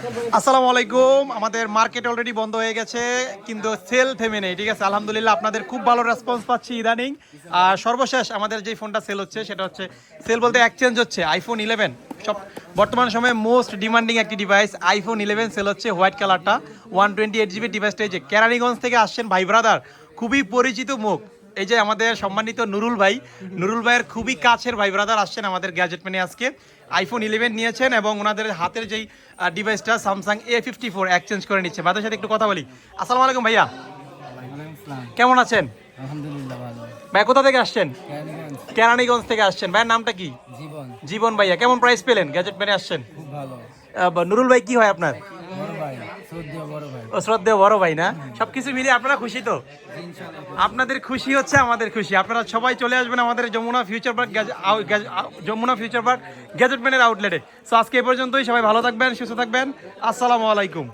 আসসালামু আলাইকুম। আমাদের মার্কেট অলরেডি বন্ধ হয়ে গেছে, কিন্তু সেল থেমে নেই। ঠিক আছে, আলহামদুলিল্লাহ আপনাদের খুব ভালো রেসপন্স পাচ্ছি ইদানিং। আর সর্বশেষ আমাদের যে ফোনটা সেল হচ্ছে সেটা হচ্ছে, সেল বলতে এক্সচেঞ্জ হচ্ছে, আইফোন 11। সব বর্তমান সময়ে মোস্ট ডিমান্ডিং একটি ডিভাইস আইফোন 11 সেল হচ্ছে, হোয়াইট কালারটা 128GB ডিভাইসটা। এই যে কেরানীগঞ্জ থেকে আসছেন ভাই ব্রাদার, খুবই পরিচিত মুখ। এই যে আমাদের সম্মানিত নুরুল ভাই, নুরুল ভাইয়ের খুবই কাছের ভাই ব্রাদার আসছেন আমাদের গ্যাজেট ম্যানে আজকে। আইফোন 11 নিয়েছেন এবং ওনাদের হাতের যেই ডিভাইসটা স্যামসাং A54 এক্সচেঞ্জ করে নিচ্ছে। ভাইদের সাথে একটু কথা বলি। আসসালামু আলাইকুম ভাইয়া, কেমন আছেন? আলহামদুলিল্লাহ ভালো। ভাই কোথা থেকে আসছেন? কেরানীগঞ্জ। কেরানীগঞ্জ থেকে আসছেন। ভাইয়ের নামটা কি? জীবন। জীবন ভাইয়া, কেমন প্রাইস পেলেন গ্যাজেট ম্যানে আসছেন? খুব ভালো। নুরুল ভাই কি হয় আপনার? বড় ভাই, শ্রদ্ধেয় বড় ভাই। ও শ্রদ্ধেয় বড় ভাই না? সবকিছু মিলিয়ে আপনারা খুশি তো? আপনাদের খুশি হচ্ছে আমাদের খুশি। আপনারা সবাই চলে আসবেন আমাদের যমুনা ফিউচার পার্ক গ্যাজেট ম্যানের আউটলেটে। সো আজকে এ পর্যন্তই। সবাই ভালো থাকবেন, সুস্থ থাকবেন। আসসালামু আলাইকুম।